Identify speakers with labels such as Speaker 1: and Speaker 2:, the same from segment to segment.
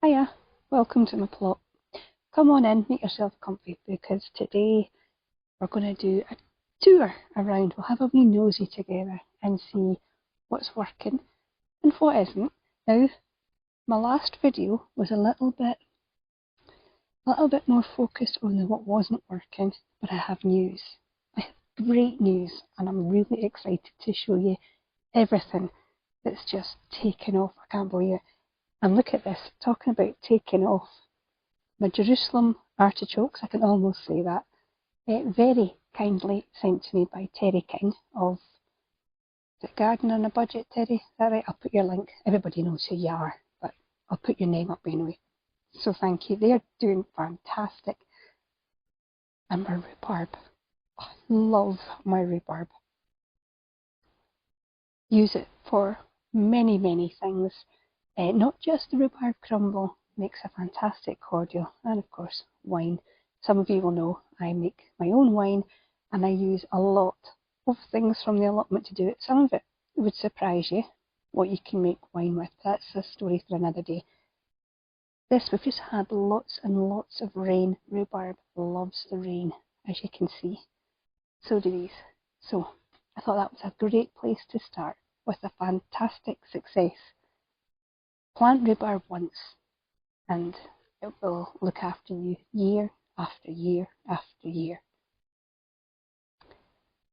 Speaker 1: Hiya, welcome to my plot. Come on in, make yourself comfy because today we're going to do a tour around. We'll have a wee nosy together and see what's working and what isn't. Now, my last video was a little bit more focused on what wasn't working, but I have news. I have great news and I'm really excited to show you everything that's just taken off. I can't believe it. And look at this, talking about taking off. My Jerusalem artichokes, I can almost say that, very kindly sent to me by Terry King of the Garden on a Budget. Terry, is that right? I'll put your link. Everybody knows who you are, but I'll put your name up anyway. So thank you. They're doing fantastic. And my rhubarb. I love my rhubarb. Use it for many, many things. Not just the rhubarb crumble, makes a fantastic cordial, and of course wine. Some of you will know I make my own wine and I use a lot of things from the allotment to do it. Some of it would surprise you what you can make wine with. That's a story for another day. This, we've just had lots and lots of rain. Rhubarb loves the rain, as you can see. So do these. So I thought that was a great place to start with a fantastic success. Plant rhubarb once and it will look after you year after year after year.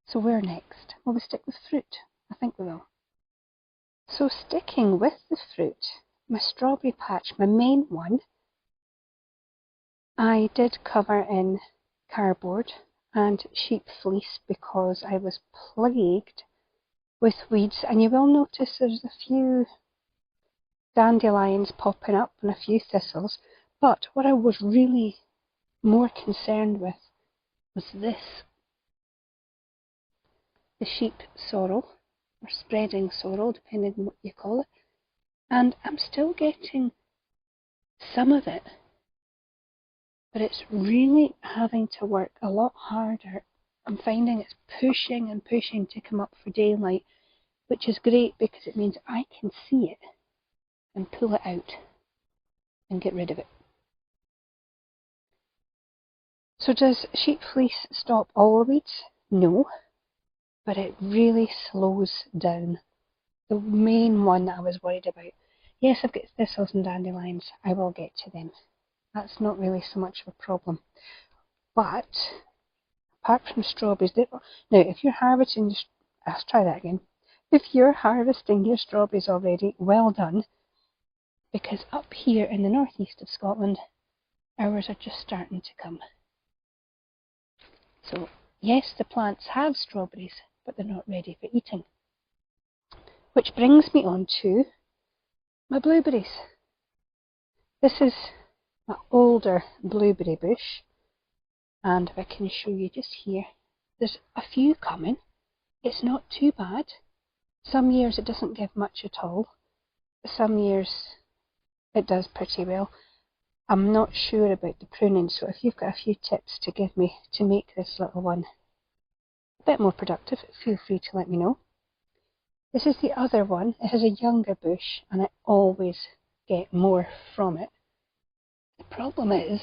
Speaker 1: So where next? Will we stick with fruit? I think we will. So sticking with the fruit, my strawberry patch, my main one, I did cover in cardboard and sheep fleece because I was plagued with weeds, and you will notice there's a few dandelions popping up and a few thistles, but what I was really more concerned with was this, the sheep sorrel, or spreading sorrel, depending on what you call it, and I'm still getting some of it, but it's really having to work a lot harder. I'm finding it's pushing and pushing to come up for daylight, which is great because it means I can see it and pull it out and get rid of it. So does sheep fleece stop all the weeds? No, but it really slows down. The main one that I was worried about. Yes, I've got thistles and dandelions. I will get to them. That's not really so much of a problem. But apart from strawberries, now if you're harvesting, let's try that again. If you're harvesting your strawberries already, well done. Because up here in the northeast of Scotland, ours are just starting to come. So yes, the plants have strawberries, but they're not ready for eating. Which brings me on to my blueberries. This is my older blueberry bush, and if I can show you just here, there's a few coming. It's not too bad. Some years it doesn't give much at all. Some years it does pretty well. I'm not sure about the pruning, so if you've got a few tips to give me to make this little one a bit more productive, feel free to let me know. This is the other one. It has a younger bush and I always get more from it. The problem is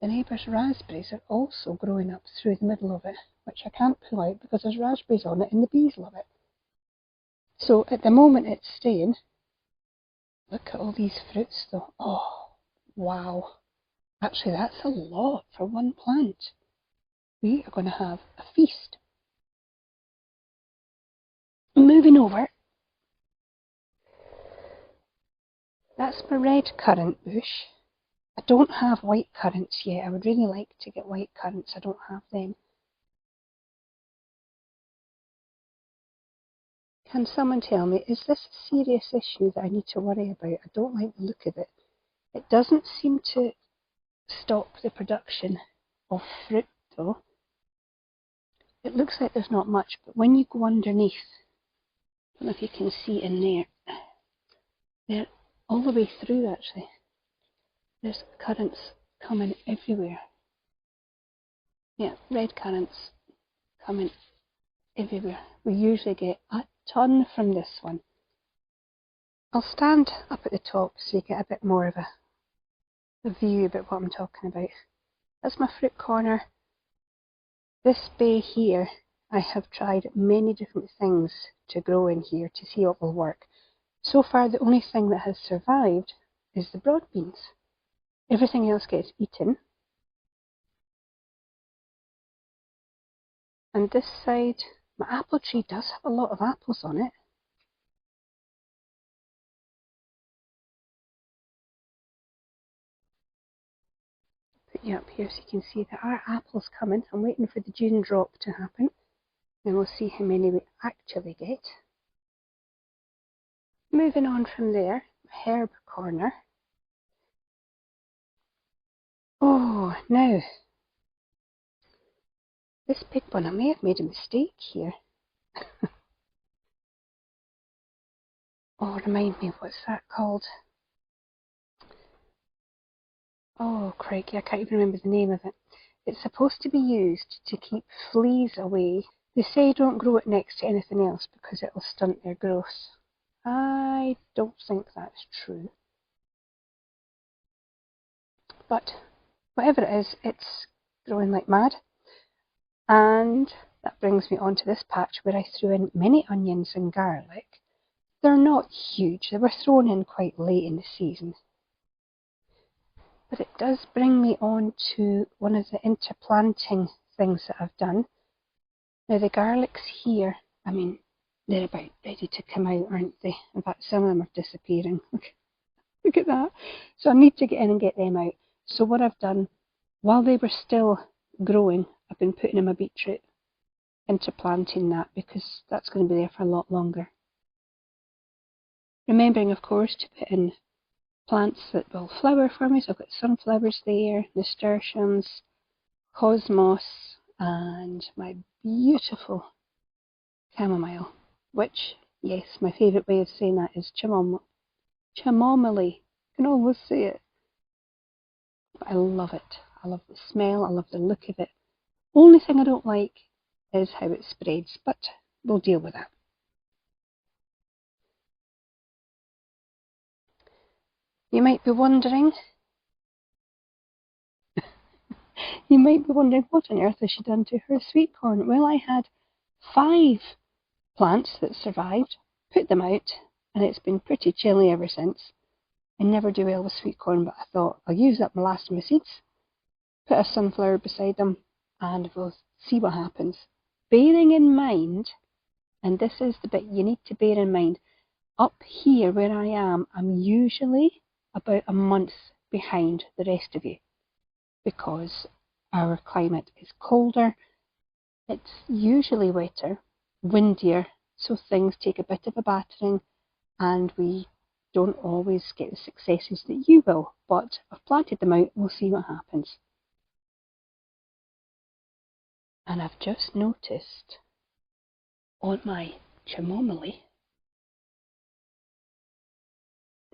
Speaker 1: the neighbour's raspberries are also growing up through the middle of it, which I can't pull out because there's raspberries on it and the bees love it. So at the moment it's staying. Look at all these fruits though. Oh, wow. Actually, that's a lot for one plant. We are going to have a feast. Moving over. That's my red currant bush. I don't have white currants yet. I would really like to get white currants. I don't have them. Can someone tell me, is this a serious issue that I need to worry about? I don't like the look of it. It doesn't seem to stop the production of fruit though. It looks like there's not much, but when you go underneath, I don't know if you can see in there, they're all the way through actually. There's currants coming everywhere. Yeah, red currants coming everywhere. We usually get a ton from this one. I'll stand up at the top so you get a bit more of a view about what I'm talking about. That's my fruit corner. This bay here, I have tried many different things to grow in here to see what will work. So far, the only thing that has survived is the broad beans. Everything else gets eaten. And this side, my apple tree does have a lot of apples on it. Put you up here so you can see there are apples coming. I'm waiting for the June drop to happen. And we'll see how many we actually get. Moving on from there, herb corner. Oh, now, this big one, I may have made a mistake here. Oh, remind me, what's that called? Oh, crikey, I can't even remember the name of it. It's supposed to be used to keep fleas away. They say don't grow it next to anything else because it will stunt their growth. I don't think that's true. But whatever it is, it's growing like mad. And that brings me on to this patch where I threw in many onions and garlic. They're not huge, they were thrown in quite late in the season. But it does bring me on to one of the interplanting things that I've done. Now the garlics here, I mean, they're about ready to come out, aren't they? In fact, some of them are disappearing. Look at that. So I need to get in and get them out. So what I've done, while they were still growing, I've been putting in my beetroot, interplanting that, because that's going to be there for a lot longer. Remembering, of course, to put in plants that will flower for me. So I've got sunflowers there, nasturtiums, cosmos, and my beautiful chamomile, which, yes, my favourite way of saying that is chamomile. I can almost say it. But I love it. I love the smell, I love the look of it. Only thing I don't like is how it spreads, but we'll deal with that. You might be wondering, what on earth has she done to her sweet corn? Well, I had 5 plants that survived, put them out, and it's been pretty chilly ever since. I never do well with sweet corn, but I thought I'll use up the last of my seeds, put a sunflower beside them, and we'll see what happens. Bearing in mind, and this is the bit you need to bear in mind, up here where I am, I'm usually about a month behind the rest of you because our climate is colder, it's usually wetter, windier, so things take a bit of a battering and we don't always get the successes that you will, but I've planted them out, we'll see what happens. And I've just noticed on my chamomile,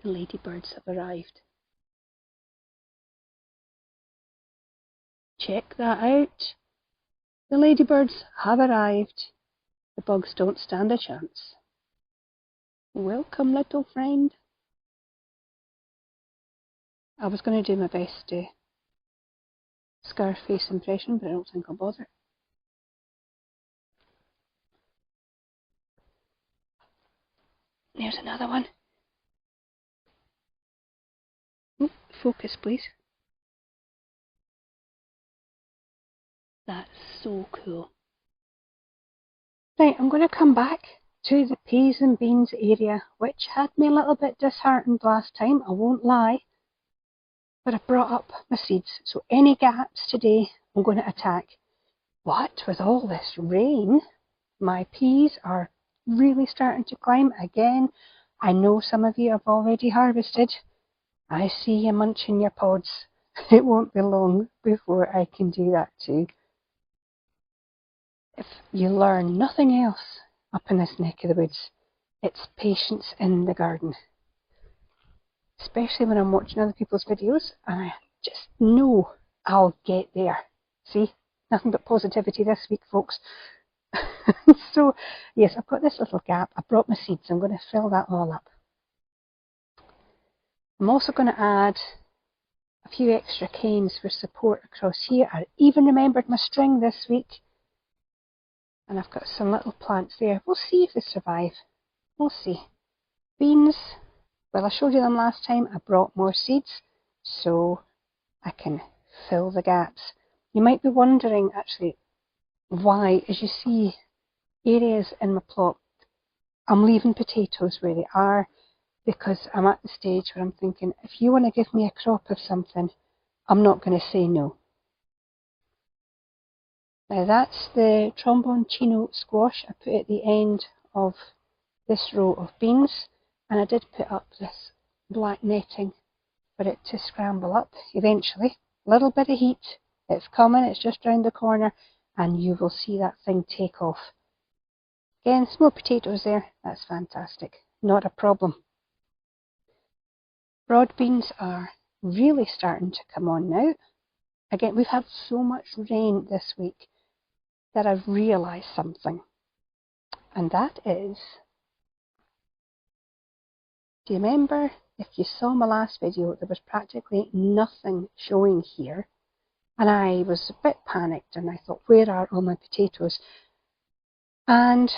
Speaker 1: the ladybirds have arrived. Check that out. The ladybirds have arrived. The bugs don't stand a chance. Welcome, little friend. I was going to do my best to Scarface impression, but I don't think I'll bother. There's another one. Oh, focus, please. That's so cool. Right, I'm going to come back to the peas and beans area, which had me a little bit disheartened last time, I won't lie. But I brought up my seeds, so any gaps today I'm going to attack. What, with all this rain, my peas are really starting to climb again. I know some of you have already harvested. I see you munching your pods. It won't be long before I can do that too. If you learn nothing else up in this neck of the woods, it's patience in the garden. Especially when I'm watching other people's videos and I just know I'll get there. See, nothing but positivity this week, folks. So, yes, I've got this little gap. I brought my seeds. I'm going to fill that all up. I'm also going to add a few extra canes for support across here. I even remembered my string this week. And I've got some little plants there. We'll see if they survive. We'll see. Beans, well, I showed you them last time. I brought more seeds so I can fill the gaps. You might be wondering actually why, as you see areas in my plot, I'm leaving potatoes where they are, because I'm at the stage where I'm thinking, if you want to give me a crop of something, I'm not going to say no. Now that's the Sensational Squash I put at the end of this row of beans, and I did put up this black netting for it to scramble up eventually. A little bit of heat, it's coming, it's just round the corner, and you will see that thing take off. Again, some more potatoes there, that's fantastic, not a problem. Broad beans are really starting to come on now. Again, we've had so much rain this week that I've realised something, and that is, do you remember, if you saw my last video, there was practically nothing showing here, and I was a bit panicked and I thought, where are all my potatoes? And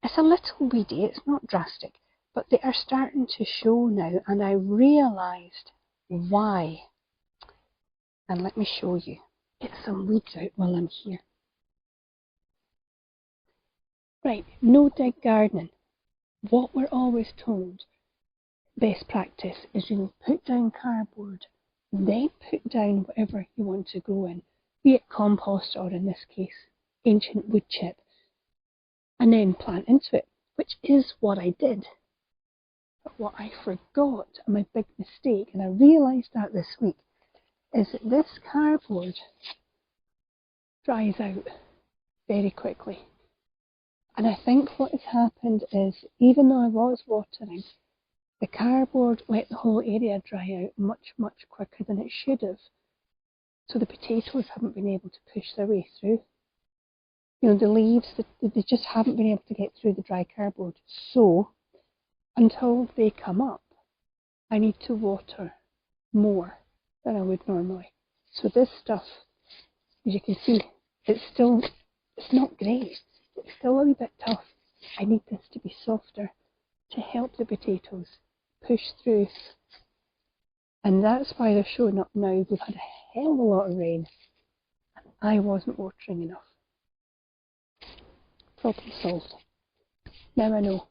Speaker 1: it's a little weedy, it's not drastic, but they are starting to show now, and I realised why. And let me show you. Get some weeds out while I'm here. Right, no dig gardening. What we're always told, best practice, is you put down cardboard, then put down whatever you want to grow in, be it compost or in this case ancient wood chip, and then plant into it, which is what I did. But what I forgot, my big mistake, and I realised that this week, is that this cardboard dries out very quickly. And I think what has happened is, even though I was watering, the cardboard let the whole area dry out much, much quicker than it should have. So the potatoes haven't been able to push their way through. You know, the leaves, they just haven't been able to get through the dry cardboard. So, until they come up, I need to water more than I would normally. So this stuff, as you can see, it's not great. It's still a wee bit tough. I need this to be softer to help the potatoes push through. And that's why they're showing up now. We've had a hell of a lot of rain, and I wasn't watering enough. Problem solved. Now I know.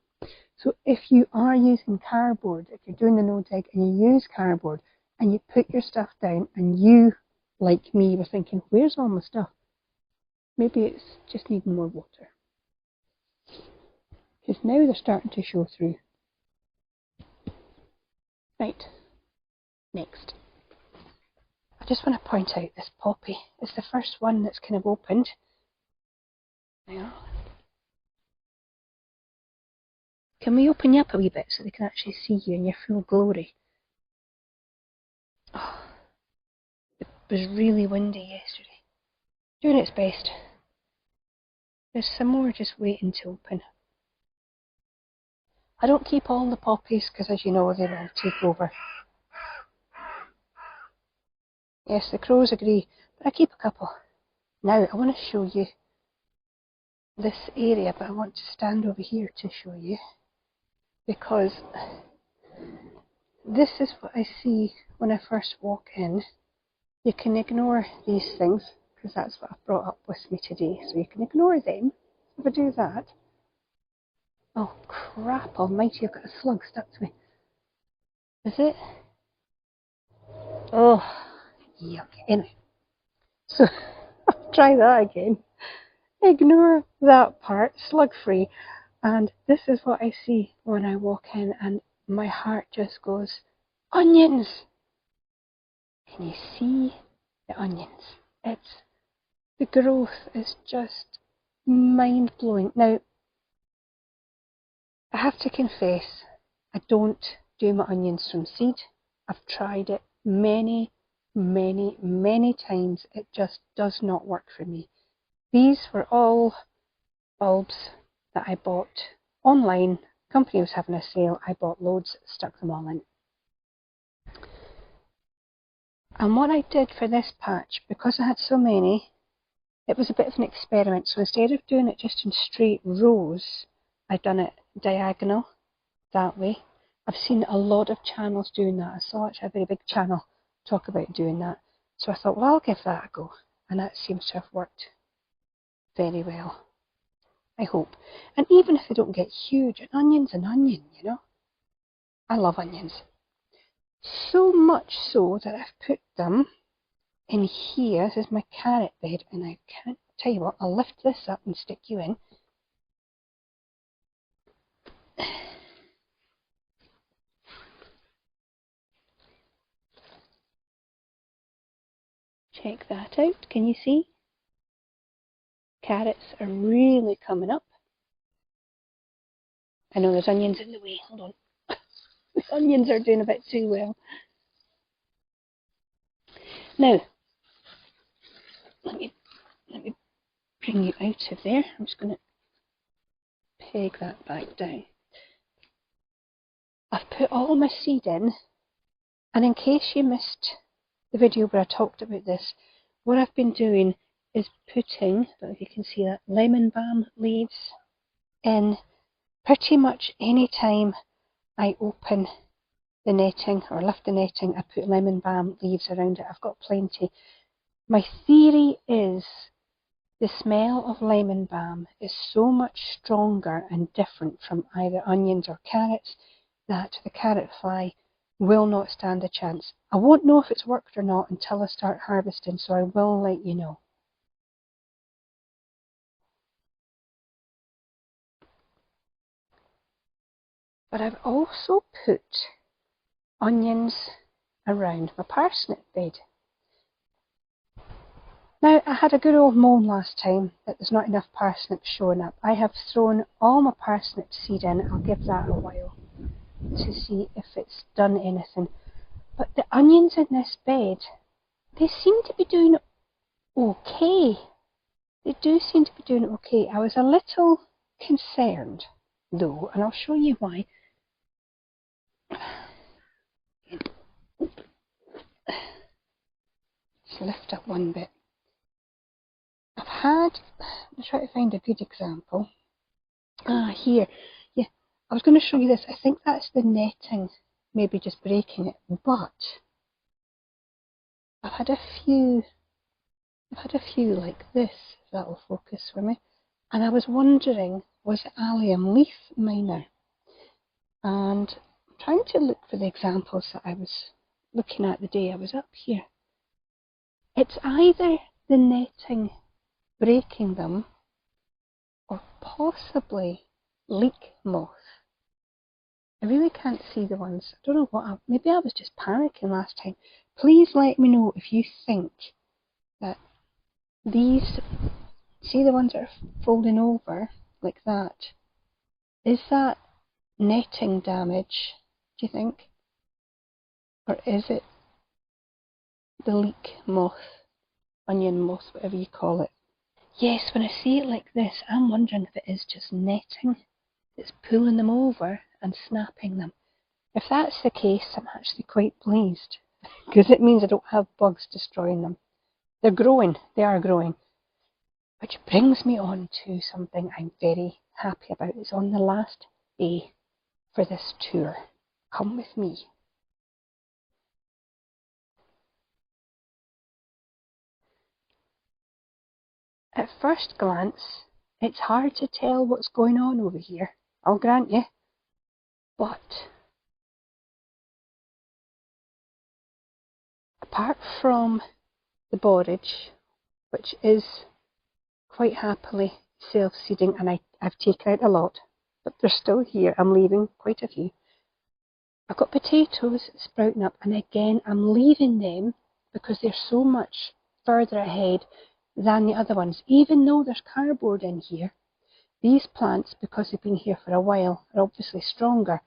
Speaker 1: So if you are using cardboard, if you're doing the no dig and you use cardboard and you put your stuff down and you, like me, were thinking, where's all my stuff? Maybe it's just needing more water. Because now they're starting to show through. Right, next. I just want to point out this poppy. It's the first one that's kind of opened. Now, can we open you up a wee bit so they can actually see you in your full glory? Oh, it was really windy yesterday. Doing its best. There's some more just waiting to open. I don't keep all the poppies because, as you know, they will take over. Yes, the crows agree, but I keep a couple. Now, I want to show you this area, but I want to stand over here to show you, because this is what I see when I first walk in. You can ignore these things, because that's what I've brought up with me today, so you can ignore them. If I do that, oh crap almighty, I've got a slug stuck to me. Is it? Oh, yuck. Anyway, so I'll try that again. Ignore that part, slug free, and this is what I see when I walk in, and my heart just goes, onions! Can you see the onions? The growth is just mind-blowing. Now, I have to confess, I don't do my onions from seed. I've tried it many times. It just does not work for me. These were all bulbs that I bought online. The company was having a sale. I bought loads, stuck them all in. And what I did for this patch, because I had so many, it was a bit of an experiment. So instead of doing it just in straight rows, I've done it diagonal, that way. I've seen a lot of channels doing that. I saw actually a very big channel talk about doing that. So I thought, well, I'll give that a go. And that seems to have worked very well, I hope. And even if they don't get huge, an onion's an onion, you know. I love onions. So much so that I've put them in here. This is my carrot bed, and I can't tell you what, I'll lift this up and stick you in. Check that out. Can you see? Carrots are really coming up. I know there's onions in the way. Hold on. The onions are doing a bit too well. Now, let me bring you out of there. I'm just going to peg that back down. I've put all my seed in, and in case you missed the video where I talked about this, what I've been doing is putting, I don't know if you can see that, lemon balm leaves in pretty much any time I open the netting or lift the netting. I put lemon balm leaves around it. I've got plenty. My theory is the smell of lemon balm is so much stronger and different from either onions or carrots that the carrot fly will not stand a chance. I won't know if it's worked or not until I start harvesting, so I will let you know. But I've also put onions around my parsnip bed. Now, I had a good old moan last time that there's not enough parsnips showing up. I have thrown all my parsnip seed in. I'll give that a while to see if it's done anything. But the onions in this bed, they seem to be doing okay. They do seem to be doing okay. I was a little concerned though, and I'll show you why. Let's lift up one bit. Let's try to find a good example. Here. Yeah, I was going to show you this. I think that's the netting, maybe just breaking it, but I've had a few like this, if that will focus for me. And I was wondering, was it allium leaf miner? And I'm trying to look for the examples that I was looking at the day I was up here. It's either the netting breaking them or possibly leek moth. I really can't see the ones. I don't know what, maybe I was just panicking last time. Please let me know if you think that these, see the ones that are folding over like that, is that netting damage, do you think? Or is it the leek moth, onion moth, whatever you call it? Yes, when I see it like this, I'm wondering if it is just netting that's pulling them over and snapping them. If that's the case, I'm actually quite pleased, because it means I don't have bugs destroying them. They're growing, they are growing. Which brings me on to something I'm very happy about. It's on the last day for this tour. Come with me. At first glance, it's hard to tell what's going on over here, I'll grant you. But apart from the borage, which is quite happily self-seeding, and I've taken out a lot, but they're still here. I'm leaving quite a few. I've got potatoes sprouting up, and again I'm leaving them because they're so much further ahead than the other ones. Even though there's cardboard in here, these plants, because they've been here for a while, are obviously stronger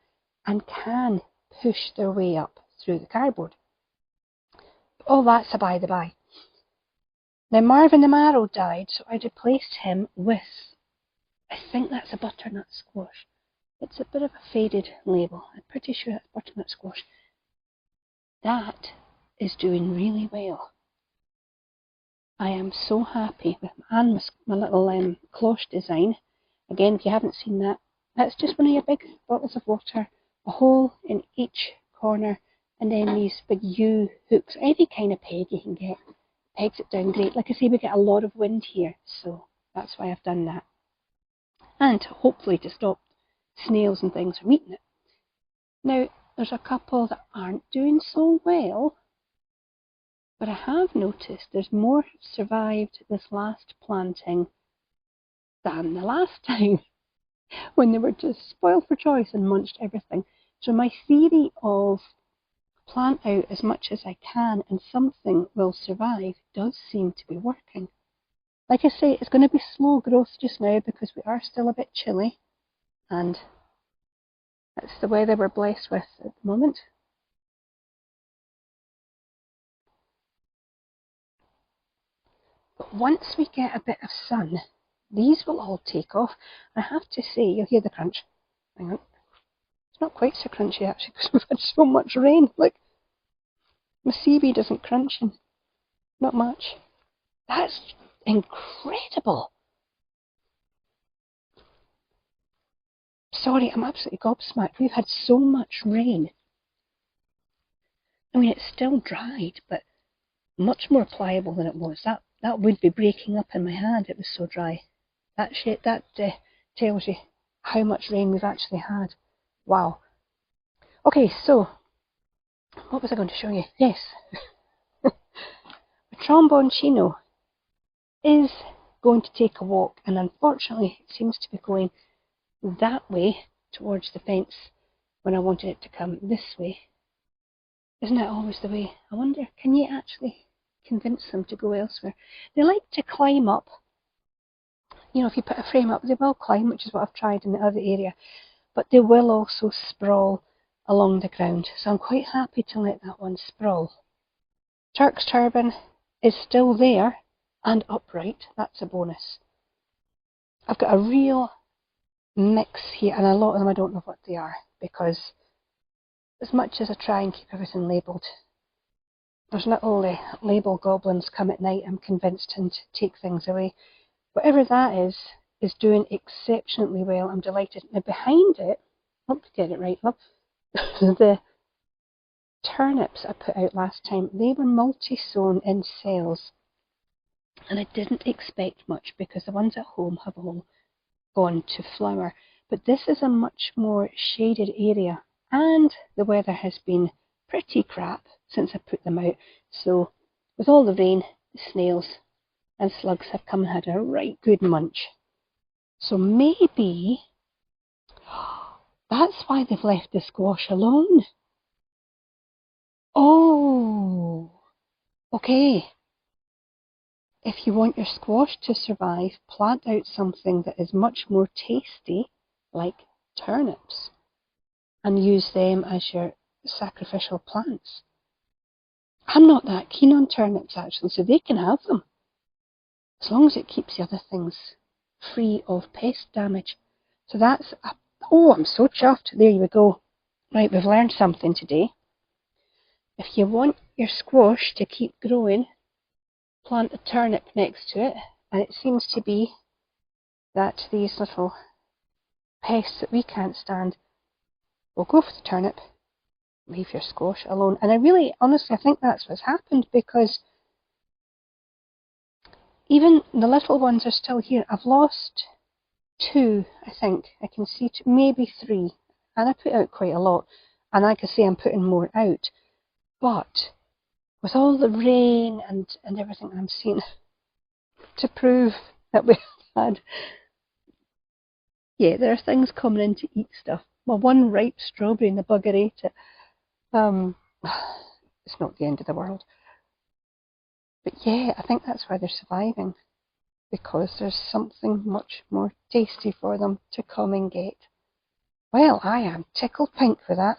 Speaker 1: and can push their way up through the cardboard. All that's a by the by. Now Marvin the Marrow died, so I replaced him with, I think that's a butternut squash. It's a bit of a faded label. I'm pretty sure that's butternut squash. That is doing really well. I am so happy with my little cloche design. Again, if you haven't seen that, that's just one of your big bottles of water, a hole in each corner, and then these big U hooks, any kind of peg you can get, pegs it down great. Like I say, we get a lot of wind here, so that's why I've done that. And hopefully to stop snails and things from eating it. Now, there's a couple that aren't doing so well, but I have noticed there's more have survived this last planting than the last time, when they were just spoiled for choice and munched everything. So my theory of plant out as much as I can and something will survive does seem to be working. Like I say, it's going to be slow growth just now because we are still a bit chilly, and that's the weather we're blessed with at the moment. But once we get a bit of sun, these will all take off. I have to say, you'll hear the crunch. Hang on. It's not quite so crunchy actually because we've had so much rain. Look, my seaweed isn't crunching. Not much. That's incredible. Sorry, I'm absolutely gobsmacked. We've had so much rain. I mean, it's still dried, but much more pliable than it was. That would be breaking up in my hand. It was so dry. That tells you how much rain we've actually had. Wow. Okay, so what was I going to show you? Yes, the trombone chino is going to take a walk, and unfortunately, it seems to be going that way towards the fence when I wanted it to come this way. Isn't that always the way? I wonder, can you actually convince them to go elsewhere? They like to climb up. You know, if you put a frame up, they will climb, which is what I've tried in the other area, but they will also sprawl along the ground. So I'm quite happy to let that one sprawl. Turk's turban is still there and upright. That's a bonus. I've got a real mix here, and a lot of them I don't know what they are, because as much as I try and keep everything labelled, there's little label goblins come at night, I'm convinced, and take things away. Whatever that is doing exceptionally well. I'm delighted. Now behind it, hope to get it right, love, the turnips I put out last time, they were multi-sown in cells, and I didn't expect much because the ones at home have all gone to flower. But this is a much more shaded area, and the weather has been pretty crap since I put them out. So with all the rain, the snails and slugs have come and had a right good munch. So maybe that's why they've left the squash alone. Oh, okay. If you want your squash to survive, plant out something that is much more tasty, like turnips, and use them as your sacrificial plants. I'm not that keen on turnips actually, so they can have them, as long as it keeps the other things free of pest damage. So that's oh, I'm so chuffed. There you go. Right, we've learned something today. If you want your squash to keep growing, plant a turnip next to it, and it seems to be that these little pests that we can't stand will go for the turnip. Leave your squash alone. And I really, honestly, I think that's what's happened, because even the little ones are still here. I've lost 2, I think. I can see 2, maybe 3. And I put out quite a lot. And like I say, I'm putting more out. But with all the rain and everything I'm seeing, to prove that we've had, yeah, there are things coming in to eat stuff. Well, one ripe strawberry and the bugger ate it. It's not the end of the world. But yeah, I think that's why they're surviving, because there's something much more tasty for them to come and get. Well, I am tickled pink with that.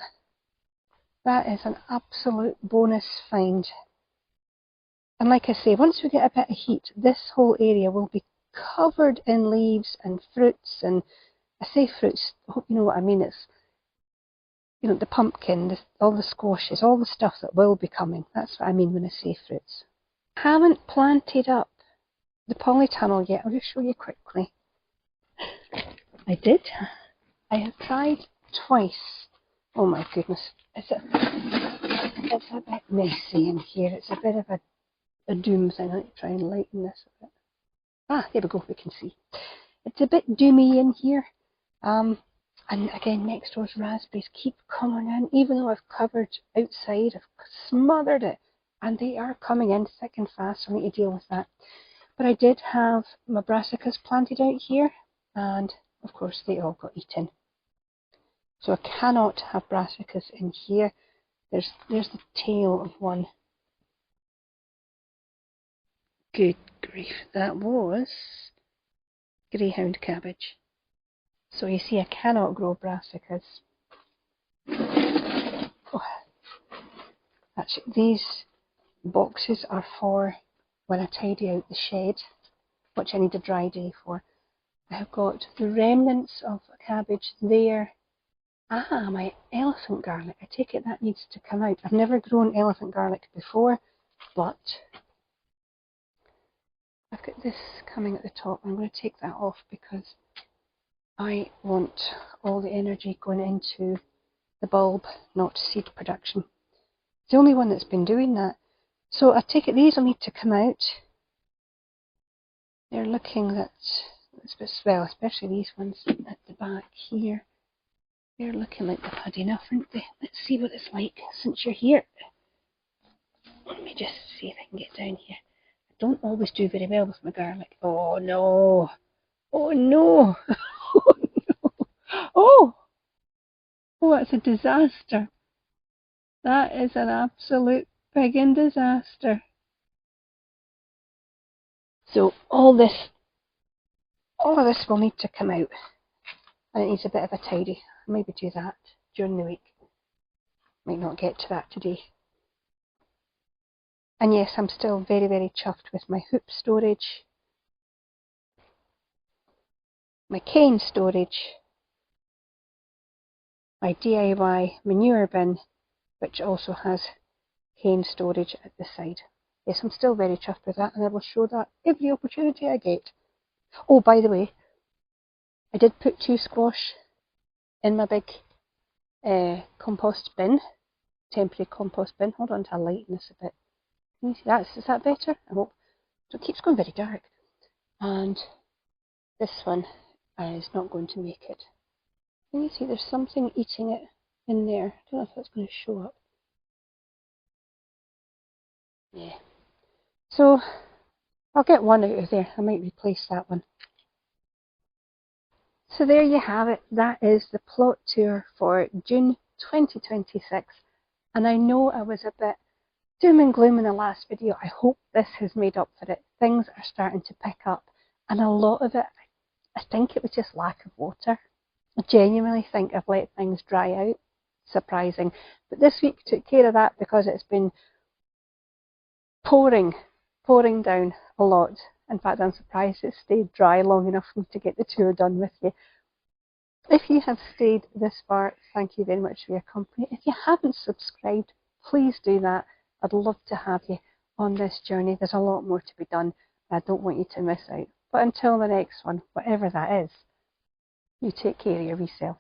Speaker 1: That is an absolute bonus find. And like I say, once we get a bit of heat, this whole area will be covered in leaves and fruits. And I say fruits, I hope you know what I mean. It's you know, the pumpkin, all the squashes, all the stuff that will be coming. That's what I mean when I say fruits. I haven't planted up the polytunnel yet. I'll just show you quickly. I did. I have tried twice. Oh my goodness. It's a bit messy in here. It's a bit of a doom thing. Let me try and lighten this a bit. Ah, there we go. We can see. It's a bit doomy in here. And again, next door's raspberries keep coming in. Even though I've covered outside, I've smothered it. And they are coming in thick and fast. So I need to deal with that. But I did have my brassicas planted out here. And of course, they all got eaten. So I cannot have brassicas in here. There's the tail of one. Good grief, that was greyhound cabbage. So you see, I cannot grow brassicas. Oh, actually, these boxes are for when I tidy out the shed, which I need a dry day for. I have got the remnants of a cabbage there. Ah, my elephant garlic. I take it that needs to come out. I've never grown elephant garlic before, but I've got this coming at the top. I'm going to take that off because I want all the energy going into the bulb, not seed production. It's the only one that's been doing that. So I take it these will need to come out. They're looking that, well, especially these ones at the back here. They're looking like they've had enough, aren't they? Let's see what it's like since you're here. Let me just see if I can get down here. I don't always do very well with my garlic. Oh no! Oh no! Oh no! Oh! Oh, it's a disaster. That is an absolute Piggin disaster. So all of this will need to come out. And it needs a bit of a tidy. I'll maybe do that during the week. Might not get to that today. And yes, I'm still very, very chuffed with my hoop storage, my cane storage, my DIY manure bin, which also has cane storage at the side. Yes, I'm still very chuffed with that, and I will show that every opportunity I get. Oh, by the way, I did put 2 squash in my big compost bin, temporary compost bin. Hold on till I lighten this a bit. Can you see that? Is that better? I hope. So it keeps going very dark. And this one is not going to make it. Can you see there's something eating it in there? I don't know if that's going to show up. Yeah. So I'll get one out of there. I might replace that one. So there you have it. That is the plot tour for June 2026. And I know I was a bit doom and gloom in the last video. I hope this has made up for it. Things are starting to pick up. And a lot of it, I think it was just lack of water. I genuinely think I've let things dry out. Surprising. But this week took care of that because it's been pouring down a lot. In fact, I'm surprised it stayed dry long enough for me to get the tour done with you. If you have stayed this far, thank you very much for your company. If you haven't subscribed, please do that. I'd love to have you on this journey. There's a lot more to be done. I don't want you to miss out. But until the next one, whatever that is, you take care of yourself.